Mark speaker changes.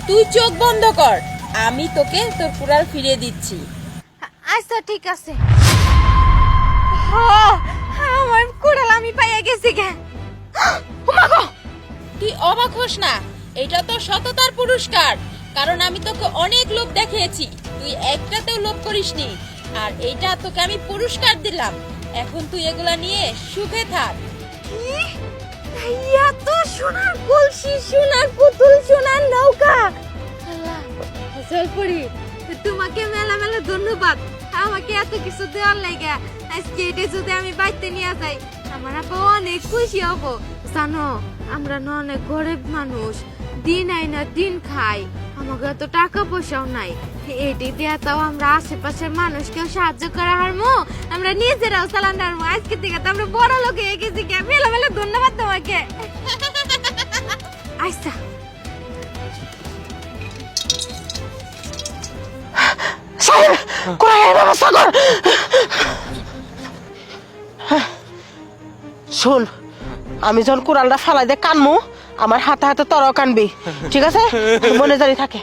Speaker 1: তুই চোখ বন্ধ কর, আমি তোকে তোর কুড়াল ফিরিয়ে দিচ্ছি।
Speaker 2: আচ্ছা ঠিক আছে। আমার কুড়াল আমি পাইয়া গেছি গে।
Speaker 1: তুই অবাক হোস না, এটা তো সততার পুরস্কার। কারণ আমি তোকে অনেক লোভ দেখিয়েছি, তুই একটাতেও লোভ করিসনি। আর এইটা তোকে আমি পুরস্কার দিলাম। এখন তুই এগুলা নিয়ে সুখে থাক।
Speaker 2: এত সোনার কলসি, সোনার পুতুল, সোনার নৌকা। আল্লাহ, জলপরি তোমাকে মেলা মেলা ধন্যবাদ আমাকে এত কিছু দেওয়ার লাগা। আজকে এটা যদি আমি বাইতে নিয়ে যাই, আমার আপা অনেক খুশি হব। জানো, আমরা না অনেক গরিব মানুষ, দিন আই না দিন খাই, আমাকে এত টাকা পয়সাও নাই। এটি দিয়া তাও আমরা আশেপাশের মানুষকেও সাহায্য করা হারমো, আমরা নিজেরাও চালান হারমো। আজকে থেকে তো আমরা বড় লোক হয়ে গেছি। মেলা মেলা ধন্যবাদ তোমাকে। আচ্ছা
Speaker 3: শোন, আমি যখন কুড়ালটা ফালাই দিয়ে কানমু, আমার হাতে হাতে তরাও কানবি, ঠিক আছে? মনে জানি থাকে।